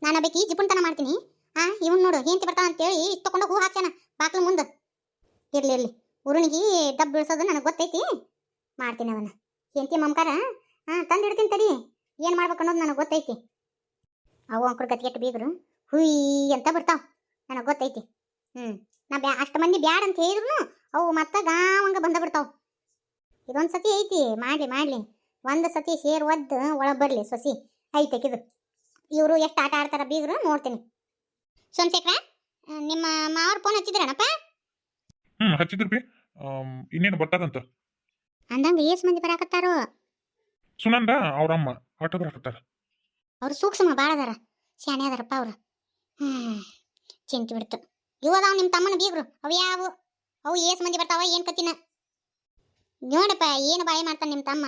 ನಾನು ಬೇಕಿ ಜಿಪುಣ್ತನ ಮಾಡ್ತೀನಿ. ಇವನ್ ನೋಡು ಹೆಂಡತಿ ಬರ್ತಾನ ಅಂತೇಳಿ ಇಷ್ಟು ತಗೊಂಡು ಹೂ ಹಾಕ್ಯಾನ ಬಾಕ್ಲ ಮುಂದೆ. ಇರ್ಲಿ ಉರುಣಿಗೆ ಡಬ್ ಬೀಳ್ಸೋದು ನನಗೆ ಗೊತ್ತೈತಿ, ಮಾಡ್ತೀನಿ ಅವನ್ನ. ಹೆಂಡತಿ ಮಮಕಾರ ತಂದು ಇಡ್ತೀನಿ ತಡಿ. ಏನು ಮಾಡ್ಬೇಕು ಅನ್ನೋದು ನನಗೆ ಗೊತ್ತೈತಿ. ಅವು ಅಂಕರು ಗತಿಗೆಟ್ಟು ಬೀಗರು ಹುಯ್ ಅಂತ ಬರ್ತಾವ, ನನಗೆ ಗೊತ್ತೈತಿ. ನಾ ಅಷ್ಟು ಮಂದಿ ಬ್ಯಾಡ ಅಂತ ಹೇಳಿದ್ರು ಅವು ಮತ್ತೆ ಗಾವಂಗ ಬಂದ ಬಿಡ್ತಾವ. ಇದೊಂದು ಸತಿ ಐತಿ, ಮಾಡ್ಲಿ ಒಂದು ಸತಿ ಸೇರ್ ಒದ್ದು ಒಳಗೆ ಬರಲಿ ಸೊಸಿ ಐತೆಕಿದು. ಇವರು ಎಷ್ಟು ಆಟ ಆಡ್ತಾರ ಬೀಗರು ನೋಡ್ತೀನಿ. ಸೋಮಶೇಖರ, ನಿಮ್ಮ ಮಾವ್ರ ಫೋನ್ ಹಚ್ಚಿದ್ರನಪ್ಪ? ಹಚ್ಚಿದ್ರಿ. ಇನ್ನೇನು ಬರ್ತಾರಂತ ಅಂದಂಗ ಏಸ್ ಮಂದಿ ಬರಾಕತ್ತಾರೋ? ಸುನಂದ ಅವ್ರಮ್ಮ ಆಟೋ ಬರಾಕತ್ತಾರ. ಅವ್ರು ಸೂಕ್ಷ್ಮ ಭಾಳ ಅದಾರ, ಶಾಣೆ ಅದಾರಪ್ಪ ಅವ್ರು. ಚಿಂತೆ ಬಿಡ್ತು. ಇವದಾವ್ ನಿಮ್ಮ ತಮ್ಮನ ಬೀಗ್ರು ಅವು ಯಾವು? ಅವು ಏಸ್ ಮಂದಿ ಬರ್ತಾವ ಏನು ಕತ್ತಿನ ನೋಡಪ್ಪ. ಏನು ಬಾಳೆ ಮಾಡ್ತಾನೆ ನಿಮ್ಮ ತಮ್ಮ.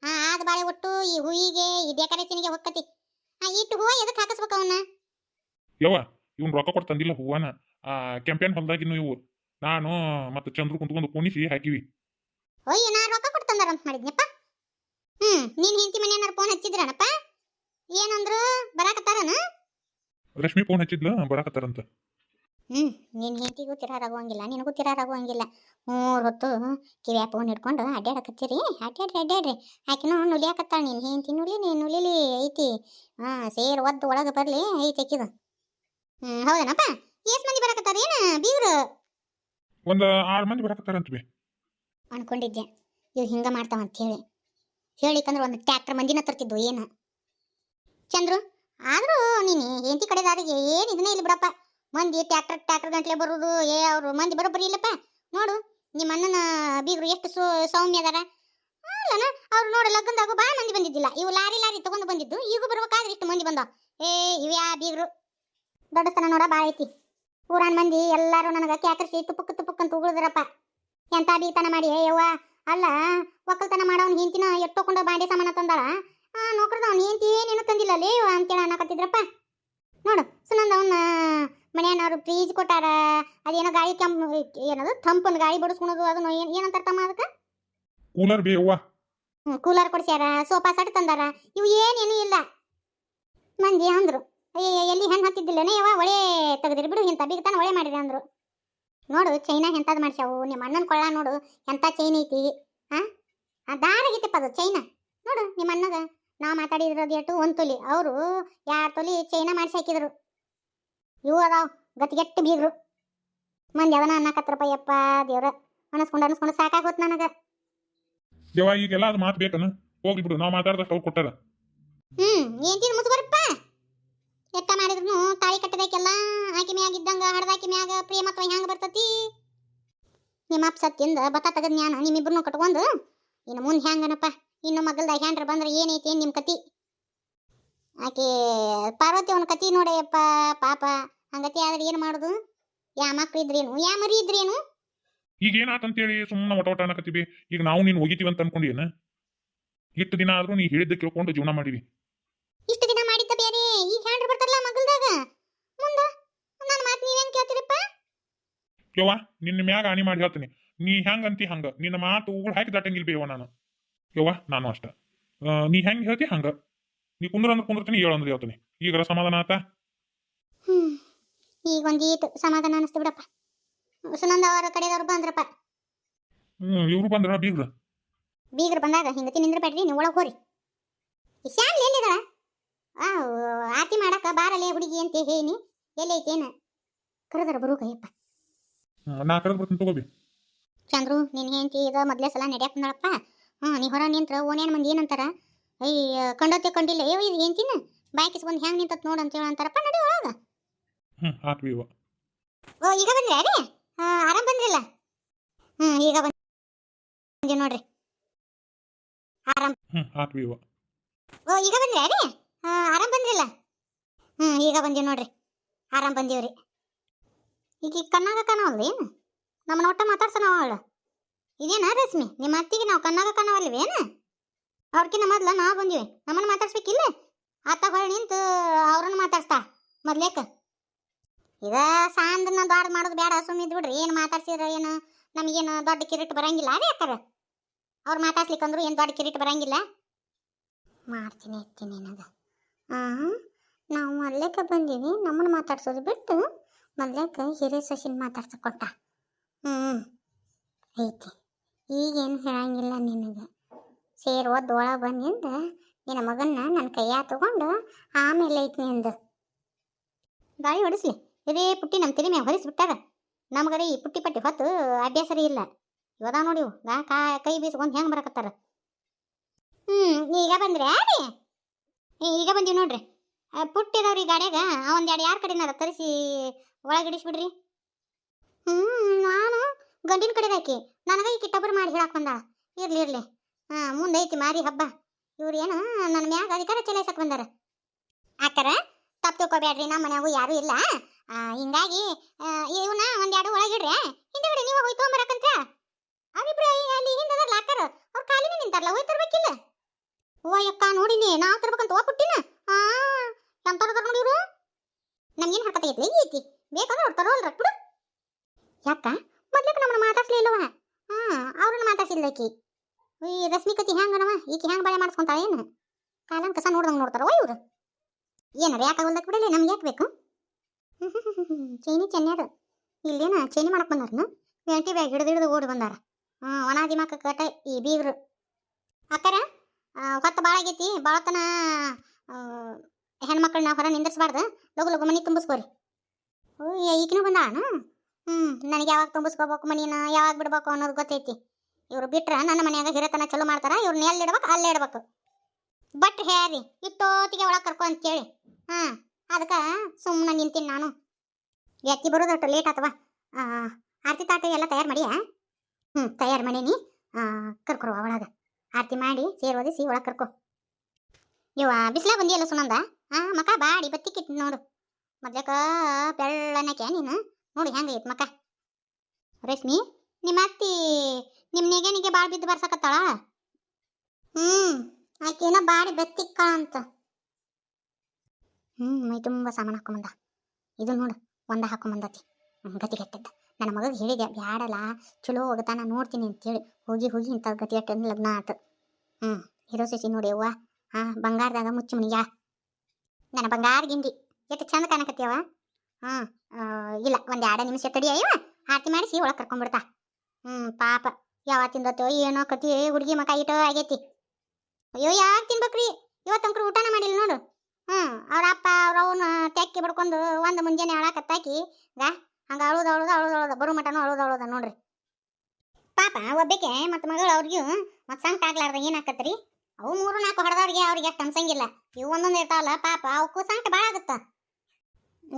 ಆದ ಬಾಳೆ ಒಟ್ಟು ಈ ಹೂವಿಗೆ ಈ ಡೆಕೋರೇಷನ್ಗೆ ಹೊಕ್ಕತಿ. ಇಟ್ಟು ಹೂವ ಎದಕ್ಕೆ ಹಾಕಿಸ್ಬೇಕು ಅವನ್ನ? ಯವ್ವ ಇವ್ನು ರೊಕ್ಕ ಕೊಟ್ಟು ತಂದಿಲ್ಲ ಹೂವನ. ಕೆಂಪೇನ್ ಹೊಲ್ದಾಗಿನ್ನು ಇವು ನಾನು ಮತ್ತೆ ಚಂದ್ರು ಕುಂತ್ಕೊಂಡು ಕುಣಿಸಿ ಹಾಕಿವಿ. ಅಯ್ಯ, ನಾ ರೊಕ್ಕ ಕೊಟ್ಟು ತಂದಾರ ಅಂತ ಮಾಡಿದ್ನಪ್ಪ. ನೀನ್ ಹೆಂಡತಿ ಮನೆಯನ್ನಾರು ಫೋನ್ ಹಚ್ಚಿದ್ರನಪ್ಪ? ಏನಂದ್ರು ಬರಾಕತ್ತಾರನ? ರಶ್ಮಿ ಫೋನ್ ಹಚ್ಚಿದ್ಲ ಬರಾಕತ್ತಾರಂತ. ನಿನ್ನ ಹೆಂಡತಿಗೂ ತಿರಾರಾಗುವಂಗಿಲ್ಲ, ನಿನಗೂ ತಿರಾರಾಗುವಂಗಿಲ್ಲ. 3 ಹೊತ್ತು ಕಿವ್ಯಾ ಫೋನ್ ಹಿಡ್ಕೊಂಡು ಅಡ್ಡಾಡಕತ್ತೀರಿ. ಅಡ್ಡಾಡ್ರಿ. ಆಕಿನೂ ನುಲಿಯಾಕತ್ತಾಳ. ನೀನು ಹೆಂಡತಿ ನುಲಿಲಿ ಐತಿ. ಸೇರ್ ಒದ್ದು ಒಳಗೆ ಬರಲಿ ಐತಿ ಆಕಿದು. ಹೌದನಪ್ಪ? ಎಷ್ಟು ಮಂದಿ ಬರಾಕತ್ತಾರ ಏನು ಬೀಗ್ರು? ಒಂದು 6 ಮಂದಿ ಬರಾಕತ್ತಾರಂತ ಬಿ. ಅನ್ಕೊಂಡಿದ್ದೆ ಇವ್ ಹಿಂಗ ಮಾಡ್ತಾವ ಅಂತ ಹೇಳಿಕಂದ್ರೆ ಒಂದು ಟ್ಯಾಕ್ಟರ್ ಮಂದಿನ ತರ್ತಿದ್ವು ಏನು. ಚಂದ್ರು, ಆದ್ರೂ ನೀನು ಹೆಂಡತಿ ಕಡೆದಾರಿಗೆ ಏನು ಇದನ್ನೇ ಇಲ್ಲ ಬಿಡಪ್ಪ. ಮಂದಿ ಟ್ಯಾಕ್ಟರ್ ಗಂಟ್ಲೆ ಬರೋದು ಅವ್ರು ಮಂದಿ ಬರೋಬ್ಬರಿ ಇಲ್ಲಪ್ಪ. ನೋಡು ನಿಮ್ಮ ಅಣ್ಣನ ಬೀಗರು ಎಷ್ಟು ಸೌಮ್ಯ ಅದಾರ ಅಲ್ಲನ. ಅವ್ರು ನೋಡು ಲಗ್ನದಾಗೂ ಭಾಳ ಮಂದಿ ಬಂದಿದ್ದಿಲ್ಲ. ಇವು ಲಾರಿ ತಗೊಂಡು ಬಂದಿದ್ದು. ಈಗ ಬರ್ಬೇಕಾದ್ರೆ ಇಷ್ಟು ಮಂದಿ ಬಂದಾವ. ಇವ್ಯಾ ಬೀಗರು ದೊಡ್ಡತನ ನೋಡ ಭಾಳ ಐತಿ. ಊರಾನ್ ಮಂದಿ ಎಲ್ಲಾರು ನನಗೆ ಕ್ಯಾಕರಿಸಿ ತುಪ್ಪಕ್ ಅಂತ ಉಗುಳಿದ್ರಪ್ಪ. ಎಂತ ಬೀತನ ಮಾಡಿ ಯವ್ವ. ಅಲ್ಲ, ಒಕ್ಕಲ್ತನ ಮಾಡೋನ್ ಹೆಂಡತಿನ ಎಟ್ಟೋಕೊಂಡ ಬಾಂಡೆ ಸಾಮಾನ ತಂದಾಳ. ನೋಕ್ರದ ಅವ್ನ ಹೆಂಡತಿ ಏನೇನು ತಂದಿಲ್ಲ ಲೇ ಅಂತೇಳಿ ಅನ್ನಕತ್ತಿದ್ರಪ್ಪ. ನೋಡು ಸುನಂದ ಅವನ್ನ ಮನೆಯವ್ರು ಫ್ರೀಜ್ ಕೊಟ್ಟಾರ. ಅದೇನೋ ಗಾಳಿ ಏನದು ತಂಪನ್ ಗಾಳಿ ಬಡಿಸ್ಕೊಳೋದು ಅದನ್ನ ಏನಂತಾರ ತಮ್ಮ ಅದಕ್ಕೆ? ಕೂಲರ್ ಬಿ ಅವ್ವ. ಕೂಲರ್ ಕೊಡ್ಸ್ಯಾರ, ಸೋಫಾ ಸೆಟ್ ತಂದಾರ. ಇವು ಏನೇನು ಇಲ್ಲ. ಮಂದಿ ಅಂದ್ರು ಎಲ್ಲಿ ಹೆಣ್ಣು ಹತ್ತಿದ್ದಿಲ್ಲನೇ ಯವ್ವ, ಒಳೆ ತೆಗೆದಿರಿ ಬಿಡು, ಇಂಥ ಬೀಗತಾನ ಒಳೆ ಮಾಡಿರಿ ಅಂದ್ರು. ನೋಡು ಚೈನಾ ಎಂಥದ್ದು ಮಾಡ್ಸ್ಯಾವು. ನಿಮ್ಮ ಅಣ್ಣನ ಕೊಳ್ಳ ನೋಡು ಎಂಥ ಚೈನ್ ಐತಿ. ದಾರಾಗೈತಿಪ್ಪ ಅದು ಚೈನಾ. ನೋಡು ನಿಮ್ಮ ಅಣ್ಣಗ ನಾವು ಮಾತಾಡಿರೋದು ಎಷ್ಟು 1 ತೊಲಿ, ಅವರು 2 ತೊಲಿ ಚೈನಾ ಮಾಡಿಸಿ ಹಾಕಿದ್ರು. ಇವು ಅದಾವ ಗತಿಗೆಟ್ಟು ಬೀಗ್ರು. ಮಂದಿ ಅವನ ಅನ್ನಕತ್ರಪ್ಪ. ಯಪ್ಪ ದೇವ್ರ, ಅನಸ್ಕೊಂಡು ಸಾಕಾಗೋತ್ ನನಗ. ಯವ್ವ ಈಗೆಲ್ಲ ಅದು ಮಾತು ಬೇಕನ? ಹೋಗ್ಲಿ ಬಿಡು, ನಾವು ಮಾತಾಡ್ದಷ್ಟು ಅವ್ರು ಕೊಟ್ಟಾರ. ಏನ್ ಮುಸ್ಬರಪ್ಪ. ಎತ್ತ ಮಾಡಿದ್ರು ತಾಳಿ ಕಟ್ಟಬೇಕೆಲ್ಲ ಆಕಿ ಮ್ಯಾಗ ಇದ್ದಂಗ ಹಡ್ದಾಕಿ ಮ್ಯಾಗ ಪ್ರೇಮತ್ವ ಹೆಂಗ ಬರ್ತತಿ? ನಿಮ್ಮ ಅಪ್ಪ ಸತ್ತಿಂದ ಬತ್ತ ತಗದ್ ಜ್ಞಾನ ನಿಮ್ಮಿಬ್ರನ್ನೂ ಕಟ್ಕೊಂಡು ಇನ್ನು ಮುಂದೆ ಹೆಂಗನಪ್ಪ? ಇನ್ನು ಮಗಲ್ದಾಗ ಹ್ಯಾಂಡ್ರ ಬಂದ್ರೆ ಏನೈತಿ ಏನ್ ನಿಮ್ಮ ಕತಿ? ಆಕೆ ಪಾರ್ವತಿ ಅವನ ಕತಿ ನೋಡಯ್ಯಪ್ಪ ಪಾಪ. ಹಂಗತಿ ಆದ್ರೆ ಏನು ಮಾಡೋದು? ಯಾ ಮಕ್ಳು ಇದ್ರೇನು, ಯಾ ಮರಿ ಇದ್ರೇನು? ಈಗ ಏನಾತಂತೇಳಿ ಸುಮ್ಮನೆ ಒಟ ಅನ್ನಕತ್ತೀವಿ. ಈಗ ನಾವು ನೀನು ಹೋಗಿತೀವಿ ಅಂತ ಅನ್ಕೊಂಡಿಯೇನ? ಇಷ್ಟು ದಿನ ಆದ್ರೂ ನೀ ಹೇಳಿದ್ದೆ ಕೇಳ್ಕೊಂಡು ಜೀವನ ಮಾಡಿವಿ. ಇಷ್ಟು ದಿನ ಮಾಡಿದ್ದ ಬೇರೆ, ಈಗ ಹ್ಯಾಂಡ್ರ ಬರ್ತಾರಲ್ಲ ಮಗಲ್ದಾಗ ಮುಂದ ನನ್ನ ಮಾತು ನೀವೇನ್ ಕೇಳ್ತೀರಪ್ಪ? ಯವ್ವ ನಿನ್ನ ಮ್ಯಾಗ ಆಣಿ ಮಾಡಿ ಹೇಳ್ತೀನಿ, ನೀ ಹೆಂಗಂತಿ ಹಂಗ. ನಿನ್ನ ಮಾತು ಉಗುಳು ಹಾಕಿ ದಾಟಂಗಿಲ್ ಬೇವ ನಾನು. ಯವ್ವ ನಾನು ಅಷ್ಟ. ನೀ ಹೆಂಗೆ ಹೇಳ್ತಿ ಹಂಗ. ನೀ ಕುಂದ್ರ ಕುಂದಿರ್ತೀನಿ, ಹೇಳಂದ್ರೆ ಹೇಳ್ತೀನಿ. ಈಗರ ಸಮಾಧಾನ ಆತ? ಈಗ ಒಂದೀಟು ಸಮಾಧಾನ ಅನಿಸ್ತು ಬಿಡಪ್ಪ. ಸುನಂದ ಅವರ ಕಡೆದವ್ರು ಬಂದ್ರಪ್ಪ. ಇವ್ರು ಬಂದ್ರ ಬೀಗ್ರು ಬಂದಾಗ ಹಿಂಗತಿ ನಿಂದ್ರಬೇಡ್ರಿ, ನೀವು ಒಳಗೆ ಹೋರಿ. ಶಾಲೆ ಎಲ್ಲಿದಾಳ? ಆರತಿ ಮಾಡಾಕ ಬಾರಲೆ ಹುಡುಗಿ ಅಂತ ಹೇಳಿ ಎಲ್ಲೈತೇನ? ಕರೆದರ ಬರೋಕಯ್ಯಪ್ಪ. ನಾ ಕರೆದು ಬರ್ತೀನಿ ತಗೋಬಿ. ಚಂದ್ರು ನಿನ್ನ ಹೆಂಡತಿ ಇದ ಮೊದಲೇ ಸಲ ನಡೆಯಕ್ ಬಂದಳಪ್ಪ. ನೀ ಹೊರ ನಿಂತ್ರ ಓಣ್ಯಾನ ಮಂದಿ ಏನಂತಾರ? ಕಂಡತ್ತೆ ಕಂಡಿಲ್ಲ ಇದು ಹೆಂಡತಿನ ಬಾಯ್ಕಿಸ್ಕೊಂಡ್ ಹೆಂಗ್ ನಿಂತತ್ ನೋಡು ಅಂತ ಹೇಳಂತಾರಪ್ಪ. ನಡಿ ಒಳಗ. ಈಗ ಬಂದ್ರಿ ಅದೇ ಆರಾಮ್ ಬಂದ್ರಿಲ್ಲ? ಈಗ ಬಂದಿ ನೋಡ್ರಿ ಆರಾಮ್. ಈಗ ಬಂದ್ರಿ ಅದೇ ಆರಾಮ್ ಬಂದ್ರಿಲ್ಲ? ಈಗ ಬಂದಿ ನೋಡ್ರಿ ಆರಾಮ್ ಬಂದೀವ್ರಿ. ಈಗ ಕಣ್ಣಾಗ ಕಾಣವಲ್ರಿ ಏನು? ನಮ್ಮ ನೋಟ ಮಾತಾಡ್ಸೋಣ ಅವಳು. ಇದೇನ ರಶ್ಮಿ ನಿಮ್ಮ ಅತ್ತಿಗೆ ನಾವು ಕಣ್ಣಾಗ ಕಾಣವಲ್ವೇನು? ಅವ್ರಕಿನ್ನ ಮೊದ್ಲ ನಾವು ಬಂದಿವಿ, ನಮ್ಮನ್ನ ಮಾತಾಡ್ಸ್ಬೇಕಿಲ್ಲ? ಆತ ಹೊಳೆ ನಿಂತು ಅವ್ರನ್ನ ಮಾತಾಡ್ಸ್ತಾ ಮೊದ್ಲೇಕ. ಇದ ಸಾಂದನ್ನ ದೊಡ್ಡ ಮಾಡೋದು ಬೇಡ, ಸುಮ್ಮಿದ್ ಬಿಡ್ರಿ. ಏನು ಮಾತಾಡ್ಸಿದ್ರ ಏನು ನಮಗೇನು ದೊಡ್ಡ ಕಿರೀಟ್ ಬರಂಗಿಲ್ಲ ಅದೇ ಯಾಕಾರ? ಅವ್ರು ಮಾತಾಡ್ಸ್ಲಿಕ್ಕಂದ್ರು ಏನು ದೊಡ್ಡ ಕಿರೀಟ್ ಬರಂಗಿಲ್ಲ. ಮಾಡ್ತೀನಿ ನನಗೆ ನಾವು ಮೊದ್ಲೇಕ ಬಂದೀವಿ, ನಮ್ಮನ್ನ ಮಾತಾಡ್ಸೋದು ಬಿಟ್ಟು ಮೊದ್ಲೇಕ ಹಿರೇ ಸಸಿನ ಮಾತಾಡ್ಸಕ್ ಕೊಟ್ಟ. ಐತಿ, ಈಗೇನು ಹೇಳಂಗಿಲ್ಲ ನಿನಗೆ. ಸೇರ್ ಒದ್ದು ಒಳಗೆ ಬಂದಿಂದ ನಿನ್ನ ಮಗನ್ನ ನನ್ನ ಕೈಯಾಗ ತಗೊಂಡು ಆಮೇಲೆ ಐತಿ ನಿಂದು. ಗಾಳಿ ಹೊಡಿಸ್ಲಿ, ಇದೇ ಪುಟ್ಟಿ ನಮ್ಮ ತಲೆ ಮ್ಯಾಗ ಹೊರಿಸ್ಬಿಟ್ಟಾರ. ನಮ್ಗರಿ ಈ ಪುಟ್ಟಿ ಪಟ್ಟಿ ಹೊತ್ತು ಅಭ್ಯಾಸರಿ ಇಲ್ಲ. ಇವದ ನೋಡಿ ಕೈ ಬೀಸ್ಕೊಂಡು ಹೆಂಗೆ ಬರಕತ್ತಾರ. ಈಗ ಬಂದ್ರಿ ರೀ? ಈಗ ಬಂದೀವಿ ನೋಡ್ರಿ. ಪುಟ್ಟಿದವ್ರಿ ಗಾಡ್ಯಾಗ ಒಂದೆರಡು ಯಾರ ಕಡೆನಾರ ತರಿಸಿ ಒಳಗಿಡಿಸ್ಬಿಡ್ರಿ. ನಾನು ಗಂಡಿನ ಕಡೆ ಹಾಕಿ ನನಗ ಈಕಿ ಟಬರ್ ಮಾಡಿ ಹೇಳಕ್ ಬಂದಾಳ. ಇರ್ಲಿ ಮುಂದೈತಿ ಮಾರಿ ಹಬ್ಬ. ಇವ್ರು ಏನು ನನ್ನ ಮ್ಯಾಗ ಅಧಿಕಾರ ಚಲಾಯಿಸಕ್ ಬಂದಾರ. ಆತರ ತಪ್ಪು ತಿಳ್ಕೊಬೇಡ್ರಿ, ನಮ್ಮ ಮನ್ಯಾಗೂ ಯಾರು ಇಲ್ಲ. ಹಿಂಗಾಗಿ ಇವನ್ನ ಒಂದೆರಡು ಒಳಗಿಡ್ರಿ. ಹಿಂದಗಡೆ ನೀವು ಹೋಯ್ತು ತೊಗೊಂಬರಕಂತ ಅವ್ರಿಬ್ರು ಅಲ್ಲಿ ಹಿಂದದ ಲಾಕರ್ ಅವ್ರ ಕಾಲಿನ ನಿಂತಾರಲ್ಲ, ಹೋಯ್ ತರ್ಬೇಕಿಲ್ಲ. ಓ ಯಕ್ಕ ನೋಡಿನಿ, ನಾವು ತರ್ಬೇಕಂತ ಪುಟ್ಟಿನ. ಎಂತವ್ರದಾರ ನೋಡಿ ಇವ್ರು. ನಮ್ಗೇನು ಹರ್ಕತೈತಿ ಐತಿ, ಬೇಕಂದ್ರೆ ಅವ್ರು ತರೋಲ್ರ ಬಿಡು. ಯಾಕ ಮೊದ್ಲಕ್ಕೆ ನಮ್ಮನ್ನ ಮಾತಾಡ್ಸ್ಲಿಲ್ಲವ? ಅವ್ರನ್ನ ಮಾತಾಡ್ಸಿಲ್ಲಕಿ. ಈ ರಶ್ಮಿ ಕತಿ ಹೆಂಗನವ, ಈಕಿ ಹೆಂಗೆ ಬಳೆ ಮಾಡಿಸ್ಕೊಂತಾಳ ಏನು? ಕಾಲನ್ ಕಸ ನೋಡ್ದಂಗೆ ನೋಡ್ತಾರವ ಇವ್ರು. ಏನಾರ ಯಾಕಾಗಲ್ದಕ್ಕೆ ಬಿಡಲಿ, ನಮ್ಗೆ ಯಾಕೆ ಬೇಕು? ಚೈನಿ ಚೆನ್ನ್ಯಾರ ಇಲ್ಲೇನ ಚೈನಿ ಮಾಡಕ್ ಬಂದಾರನ? ಎಂಟಿ ಬ್ಯಾಗ್ ಹಿಡಿದು ಓಡಿ ಬಂದಾರ. ಒಣಾದಿ ಮಕ್ಕ ಕಟ ಈ ಬೀಗ್ರು. ಅಕ್ಕರ ಹೊತ್ತು ಭಾಳ ಆಗೈತಿ, ಭಾಳತನ ಹೆಣ್ಮಕ್ಳನ್ನ ಹೊರ ನಿಂದಿರ್ಸ್ಬಾರ್ದು. ಲಗು ಮನಿ ತುಂಬಿಸ್ಕೋರಿ. ಈಗಿನೂ ಬಂದಾಳನ? ನನಗೆ ಯಾವಾಗ ತುಂಬಿಸ್ಕೋಬೇಕು ಮನಿನ, ಯಾವಾಗ ಬಿಡ್ಬೇಕು ಅನ್ನೋದು ಗೊತ್ತೈತಿ. ಇವ್ರು ಬಿಟ್ರ ನನ್ನ ಮನ್ಯಾಗ ಹಿರತನ ಚಲೋ ಮಾಡ್ತಾರ. ಇವ್ರನ್ನ ಎಲ್ಲಿ ಇಡ್ಬೇಕು ಅಲ್ಲೇ ಇಡ್ಬೇಕು. ಬಟ್ ಹೇಳ್ರಿ ಇಟ್ಟೋತಿಗೆ ಒಳಗೆ ಕರ್ಕೊ ಅಂತೇಳಿ. ಅದಕ್ಕೆ ಸುಮ್ಮನೆ ನಿಂತೀನಿ ನಾನು. ಎತ್ತಿ ಬರೋದಷ್ಟು ಲೇಟ್ ಆತವ. ಆರತಿ ತಾಟ ಎಲ್ಲ ತಯಾರು ಮಾಡಿಯಾ? ತಯಾರು ಮಾಡೀನಿ. ಕರ್ಕೊರುವ ಒಳಗೆ. ಆರತಿ ಮಾಡಿ ಸೇರ್ ಓದಿಸಿ ಒಳಗೆ ಕರ್ಕೊ. ಇವ ಬಿಸಿಲ ಬಂದಿಯಲ್ಲ ಸುನಂದ. ಮಕ ಬಾಡಿ ಬತ್ತಿ ಕಿಟ್ಟು ನೋಡು. ಮೊದ್ಲಕ ಬೆಳ್ಳನಕ್ಕೆ ನೀನು ನೋಡಿ ಹೆಂಗೈತ್ ಮಕ. ರೇಷ್ಮಿ, ನಿಮ್ಮ ಅತ್ತಿ ನಿಮ್ಮ ನೆಗೆನಿಗೆ ಬಾಳ್ ಬಿದ್ದು ಬರ್ಸಕತ್ತಾಳ. ಆಕೆನ ಬಾಡಿ ಬೆತ್ತಿಕ್ಕ ಅಂತ. ಮೈ ತುಂಬ ಸಾಮಾನು ಹಾಕೊಂಬಂದ. ಇದು ನೋಡು ಒಂದ ಹಾಕೊಂಬಂದತಿ. ಗತಿಗೆಟ್ಟದ್ದ. ನನ್ನ ಮಗ ಹೇಳಿದೆ ಬ್ಯಾಡಲ್ಲ, ಚಲೋ ಹೋಗತಾನ ನೋಡ್ತೀನಿ ಅಂತೇಳಿ. ಹೋಗಿ ಇಂಥ ಗತಿಗೆಟ್ಟ ಲಗ್ನ ಆತು. ಹಿರೋ ಸಸಿ ನೋಡಿ ಅವ್ವ. ಬಂಗಾರದಾಗ ಮುಚ್ಚು ಮನಿಯ. ನನ್ನ ಬಂಗಾರ ಗಿಂಡಿ ಎಷ್ಟು ಚಂದ ಕಾಣಕತ್ತೀಯವ. ಇಲ್ಲ ಒಂದು 2 ನಿಮಿಷ ತಡಿಯ. ಇವ ಆರತಿ ಮಾಡಿಸಿ ಒಳಗೆ ಕರ್ಕೊಂಡ್ಬಿಡ್ತಾ. ಪಾಪ ಯಾವ ತಿಂದತ್ತೋ ಏನೋ ಕತಿ ಹುಡುಗಿ ಮಕ ಇಟೋ ಆಗೈತಿ. ಅಯ್ಯೋ ಯಾಕೆ ತಿನ್ಬೇಕ್ರಿ, ಇವತ್ತಂಕ್ರು ಊಟನ ಮಾಡಿಲ್ಲ ನೋಡು. ಅವ್ರ ಅಪ್ಪ ಅವ್ರವನ್ನ ತೆಕ್ಕಿ ಬಿಡ್ಕೊಂಡು ಒಂದು ಮುಂಜಾನೆ ಅಳಾಕತ್ತಾಕಿ ಹಂಗೆ ಅಳುದ ಬರು ಮಟನೂ ಅಳುದ ನೋಡ್ರಿ. ಪಾಪ ಒಬ್ಬಕ್ಕೆ ಮತ್ತು ಮಗಳು ಅವ್ರಿಗೂ ಮತ್ತು ಸಂಕಟ ಆಗ್ಲಾರ್ದ ಏನಾಕತ್ರಿ. ಅವು 3-4 ಹೊಡೆದವ್ರಿಗೆ ಅವ್ರಿಗೆ ಅಷ್ಟು ಅನ್ಸಂಗಿಲ್ಲ. ಇವು ಒಂದೊಂದು ಇರ್ತಾವಲ್ಲ ಪಾಪ ಅವಕ್ಕೂ ಸಂಕಟ ಭಾಳ ಆಗುತ್ತ.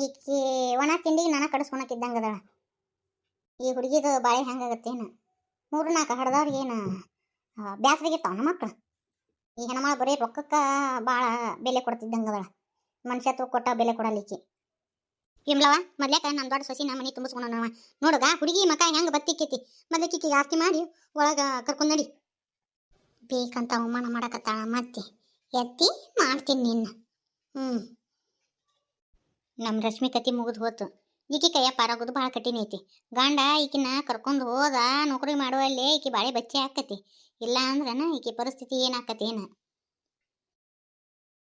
ಈಕಿ ಒಣ ತಿಂಡಿಗೆ ನಾನು ಕಡಿಸ್ಕೊಳಕ್ಕಿದ್ದಂಗೆ ಅದಾಳ. ಈ ಹುಡುಗಿದು ಬಾಳೆ ಹೆಂಗಾಗತ್ತೇನು? 3-4 ಹೊಡೆದವ್ರಿಗೆ ಏನು ಬ್ಯಾಸರಿಗಿರ್ತಾವ ನಮ್ಮ ಮಕ್ಕಳು. ಈ ಹೆಣ್ಮಗಳು ಬರೀ ರೊಕ್ಕಕ್ಕೆ ಭಾಳ ಬೆಲೆ ಕೊಡ್ತಿದ್ದಂಗೆ ಅದಾಳ. ಮನುಷ್ಯತ್ವ ಕೊಟ್ಟ ಬೆಲೆ ಕೊಡಲಿಕ್ಕಿ. ವಿಮ್ಲವ ಮೊದ್ಲೇಕ ನನ್ನ ದೊಡ್ಡ ಸೊಸಿ ನಮ್ಮ ಮನೆ ತುಂಬಿಸ್ಕೊಂಡವ ನೋಡುಗ. ಹುಡುಗಿ ಮಕ ಹೆಂಗೆ ಬತ್ತಿಕ್ಕೈತಿ. ಮೊದ್ಲಕ್ಕಿಕ್ಕಿ ಆರತಿ ಮಾಡಿ ಒಳಗೆ ಕರ್ಕೊಂಡು ನಡಿ. ಬೇಕಂತ ಅವಮಾನ ಮಾಡಕತ್ತಾಳ ಮತ್ತೆ. ಎತ್ತಿ ಮಾಡ್ತೀನಿ ನಿನ್ನ. ನಮ್ಮ ರಶ್ಮಿ ಕತಿ ಮುಗಿದು ಹೋತು. ಈಕಿ ಕೈಯ ಪಾರಾಗೋದು ಭಾಳ ಕಠಿಣ ಐತಿ. ಗಂಡ ಈಕಿನ ಕರ್ಕೊಂಡು ಹೋದ ನೌಕರಿ ಮಾಡುವಲ್ಲೇ ಈಕಿ ಬಾಳೆ ಬಚ್ಚೆ ಆಕತಿ. ಇಲ್ಲ ಅಂದ್ರನ ಈಕಿ ಪರಿಸ್ಥಿತಿ ಏನಾಕತಿ ಏನು?